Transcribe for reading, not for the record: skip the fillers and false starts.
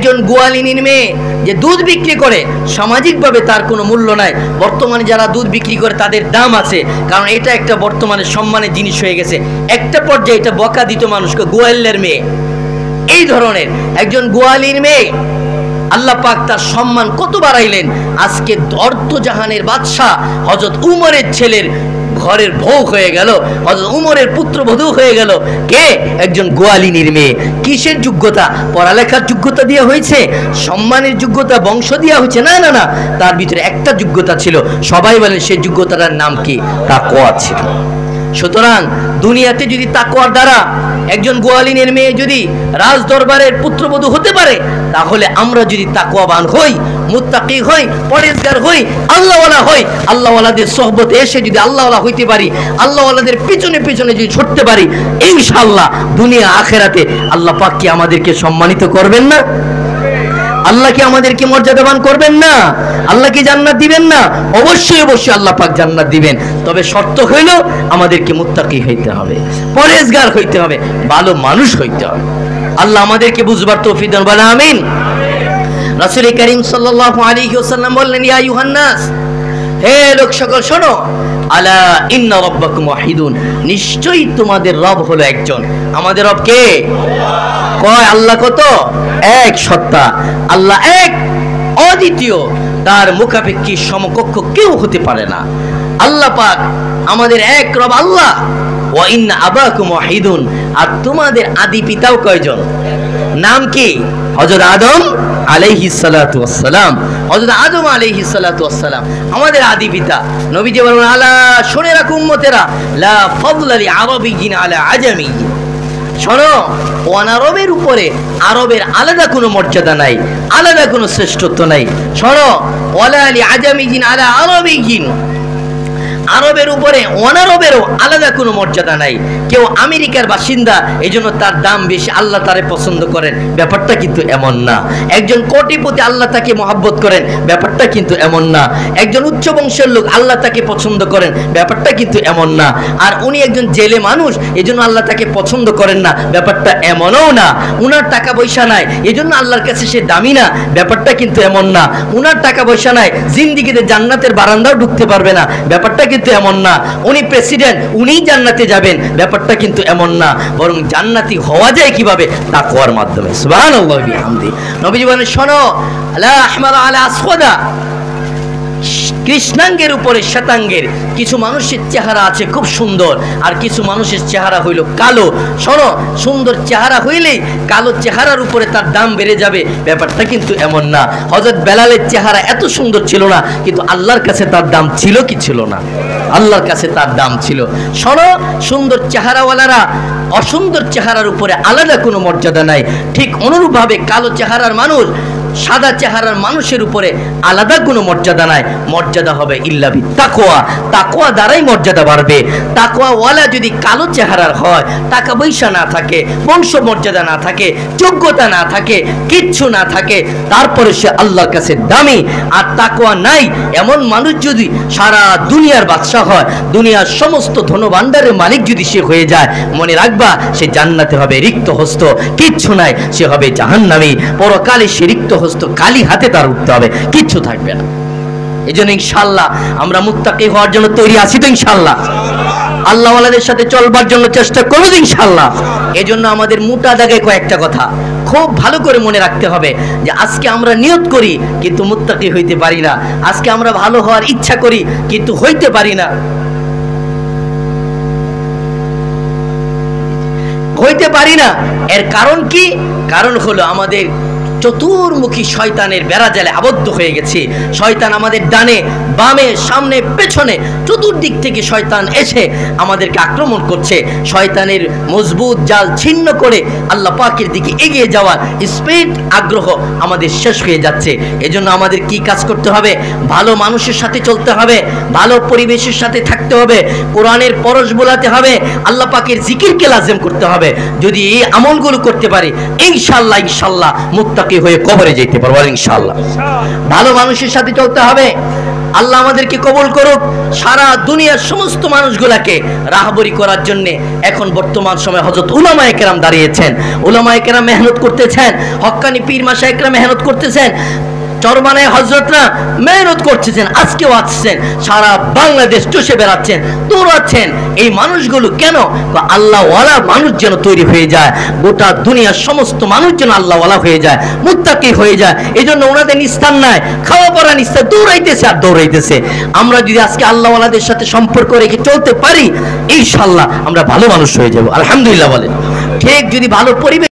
একজন গোয়ালিনীর মেয়ে যে দুধ বিক্রি করে সামাজিকভাবে তার কোনো মূল্য নাই। বর্তমানে যারা দুধ বিক্রি করে তাদের দাম আছে, কারণ এটা একটা বর্তমানে সম্মানের জিনিস হয়ে গেছে। একটা পর্যায়ে এটা বকা দিত মানুষকে, গোয়ালের মেয়ে। এই ধরনের একজন গোয়ালির মেয়ে আল্লাহ পাক তার সম্মান কত বাড়াইলেন। আজকে অর্ধজাহানের বাদশাহ হযরত উমরের ছেলের ঘরের বউ হয়ে গেল, হযরত উমরের পুত্রবধূ হয়ে গেল কে? একজন গোয়ালিনীর মেয়ে। কিসের যোগ্যতা? পড়ালেখার যোগ্যতা দিয়ে হয়েছে? সম্মানের যোগ্যতা, বংশ দিয়ে হয়েছে? না না না, তার ভিতরে একটা যোগ্যতা ছিল। সবাই বলেন সেই যোগ্যতাটার নাম কি? তাকওয়া ছিল। সুতরাং দুনিয়াতে যদি তাকওয়ার দ্বারা একজন গোয়ালিনের মেয়ে যদি রাজ দরবারের পুত্রবধূ হতে পারে, তাহলে আমরা যদি তাকওয়াবান হই, মুত্তাকি হই, পরেজগার হই, আল্লাহওয়ালা হই, আল্লাহওয়ালাদের সোহবতে এসে যদি আল্লাহওয়ালা হইতে পারি, আল্লাহওয়ালাদের পিছনে পিছনে যদি ছুটতে পারি, ইনশাআল্লাহ দুনিয়া আখেরাতে আল্লাহ পাক কি আমাদেরকে সম্মানিত করবেন না? আল্লাহ কি আমাদেরকে মর্যাদাবান করবেন না? আল্লাহ কি জান্নাত দিবেন না? অবশ্যই অবশ্যই আল্লাহ পাক জান্নাত দিবেন। তবে শর্ত হইল আমাদেরকে মুত্তাকি হইতে হবে, পরেজগার হইতে হবে, ভালো মানুষ হইতে হবে। আল্লাহ আমাদেরকে বুঝবার তৌফিক দান, বলেন আমিন। রাসূল করিম সাল্লাল্লাহু আলাইহি ওয়াসাল্লাম বললেন, ইয়া আইয়ুহান নাস, হে লোক সকল শোনো, আলা ইন্না রাব্বাকুম ওয়াহিদুন, নিশ্চয়ই তোমাদের রব হলো একজন। আমাদের রব কে? কয় আল্লাহ কত? এক সত্তা। আল্লাহ এক, অদ্বিতীয়, তার মুখাপেক্ষী সমকক্ষ কেউ হতে পারে না। আল্লাহ পাক আমাদের এক রব আল্লাহ। ওয়া ইন্না আবাকুম ওয়াহিদুন, আর তোমাদের আদি পিতাও কয়জন? নাম কি? হযরত আদম আলাইহিস সালাতু ওয়াস সালাম। হযরত আদম আলাইহিস সালাতু ওয়াস সালাম আমাদের আদি পিতা। নবীজি বলেন, আলা শুনে রাখো উম্মতেরা, লা ফাদলা লি আরাবিয়্যিন আলা আজামিয়্যিন। শোনো, অনারবের উপরে আরবের আলাদা কোনো মর্যাদা নাই, আলাদা কোনো শ্রেষ্ঠত্ব নাই। শোনো, ওয়ালা লি আজামিয়্যিন আলা আরাবিয়্যিন, আরবের উপরে অনারবেরও আলাদা কোনো মর্যাদা নাই। কেউ আমেরিকার বাসিন্দা, এই জন্য তার দাম বেশি, আল্লাহ তারে পছন্দ করেন, ব্যাপারটা কিন্তু এমন না। একজন কোটিপতি, আল্লাহ তাকে মহাব্বত করেন, ব্যাপারটা কিন্তু এমন না। একজন উচ্চ বংশের লোক, আল্লাহ তাকে পছন্দ করেন, ব্যাপারটা কিন্তু এমন না। আর উনি একজন জেলে মানুষ, এই জন্য আল্লাহ তাকে পছন্দ করেন না, ব্যাপারটা এমনও না। উনার টাকা পয়সা নাই, এই জন্য আল্লাহর কাছে সে দামি না, ব্যাপারটা কিন্তু এমন না। উনার টাকা পয়সা নাই, জিন্দিগিতে জান্নাতের বারান্দাও ঢুকতে পারবে না, ব্যাপারটা কিন্তু এমন না। উনি প্রেসিডেন্ট, উনিই জান্নাতে যাবেন, ব্যাপারটা কিন্তু এমন না। বরং জান্নাতি হওয়া যায় কিভাবে? তাকওয়ার মাধ্যমে। সুবহানাল্লাহি ওয়া বিহামদি। নবীজি বলেন, শোনো, লা আহমারা আলা আসওয়াদা, কৃষ্ণাঙ্গের উপরে শ্বেতাঙ্গের। কিছু মানুষের চেহারা আছে খুব সুন্দর, আর কিছু মানুষের চেহারা হইল কালো। শোনো, সুন্দর চেহারা হইলেই কালো চেহারার উপরে তার দাম বেড়ে যাবে, ব্যাপারটা কিন্তু এমন না। হযরত বেলালের চেহারা এত সুন্দর ছিল না, কিন্তু আল্লাহর কাছে তার দাম ছিল কি ছিল না? আল্লাহর কাছে তার দাম ছিল। শোনো, সুন্দর চেহারাওয়ালারা অসুন্দর চেহারার উপরে আলাদা কোনো মর্যাদা নাই। ঠিক অনুরূপভাবে কালো চেহারার মানুষ সাদা চেহারার মানুষের উপরে আলাদা কোনো মর্যাদা নাই। মর্যাদা হবে ইল্লা বিত্তাকওয়া, তাকওয়া দ্বারাই মর্যাদা বাড়বে। তাকওয়াওয়ালা যদি কালো চেহারার হয়, টাকা পয়সা না থাকে, বংশ মর্যাদা না থাকে, যোগ্যতা না থাকে, কিচ্ছু না থাকে, তারপরে সে আল্লাহর কাছে দামি। আর তাকওয়া নাই এমন মানুষ যদি সারা দুনিয়ার বাদশা হয়, দুনিয়ার সমস্ত ধনভাণ্ডারের মালিক যদি সে হয়ে যায়, মনে রাখবা সে জান্নাতে হবে রিক্ত হস্ত, কিচ্ছু নাই, সে হবে জাহান্নামী। পরকালে সে রিক্ত হস্ত, খালি হাতে তার উঠতে হবে, কিচ্ছু থাকবে না। এই জন্য ইনশাআল্লাহ আমরা মুত্তাকি হওয়ার জন্য তৈরি আছি তো ইনশাআল্লাহ? আল্লাহওয়ালাদের সাথে চলবার জন্য চেষ্টা করব ইনশাআল্লাহ। এই জন্য আমাদের মোটা দাগে কয়েকটা কথা খুব ভালো করে মনে রাখতে হবে, যে আজকে আমরা নিয়ত করি কিন্তু মুত্তাকি হইতে পারি না। আজকে আমরা ভালো হওয়ার ইচ্ছা করি কিন্তু হইতে পারি না। এর কারণ কি? কারণ হলো আমাদের চতুর্মুখী শয়তানের বেড়াজালে আবদ্ধ হয়ে গেছে। শয়তান আমাদের ডানে বামে সামনে পেছনে চতুর্দিক থেকে শয়তান এসে আমাদেরকে আক্রমণ করছে। শয়তানের মজবুত জাল ছিন্ন করে আল্লাহ পাকের দিকে এগিয়ে যাওয়ার স্পিড আগ্রহ আমাদের শেষ হয়ে যাচ্ছে। এজন্য আমাদের কি কাজ করতে হবে? ভালো মানুষের সাথে চলতে হবে, ভালো পরিবেশের সাথে থাকতে হবে, কোরআনের পরশ বোলাতে হবে, আল্লাহ পাকের জিকিরকে লাজিম করতে হবে। যদি এই আমলগুলো করতে পারি ইনশাআল্লাহ ইনশাআল্লাহ মুত্তাকি মুত্তাকি হয়ে কবরে যেতে পারবো ইনশাআল্লাহ। ভালো মানুষের সাথে চলতে হবে। আল্লাহ আমাদেরকে কবুল করুক। সারা দুনিয়ার সমস্ত মানুষগুলাকে রাহবরি করার জন্য এখন বর্তমান সময়ে হযরত উলামায়ে কেরাম দাঁড়িয়েছেন। উলামায়ে কেরাম মেহনত করতেছেন, হক্কানি পীর মাশায়েখরা মেহনত করতেছেন, চরমানায় হযরতরা মেহনত করতেছেন, আজকেও আসছেন, সারা বাংলাদেশ চষে বেড়াচ্ছেন, দৌড়াচ্ছেন। এই মানুষগুলো কেন? আল্লাহওয়ালা মানুষ যেন তৈরি হয়ে যায়, গোটা দুনিয়ার সমস্ত মানুষ যেন আল্লাহওয়ালা হয়ে যায়, মুত্তাকি হয়ে যায়। এই জন্য ওনাদের নিস্তার নাই, খাওয়া পড়া নিস্তার, দৌড়াইতেছে আর দৌড়াইতেছে। আমরা যদি আজকে আল্লাহওয়ালাদের সাথে সম্পর্ক রেখে চলতে পারি, ইনশাআল্লাহ আমরা ভালো মানুষ হয়ে যাব। আলহামদুলিল্লাহ বলেন। ঠিক যদি ভালো পরিবেশ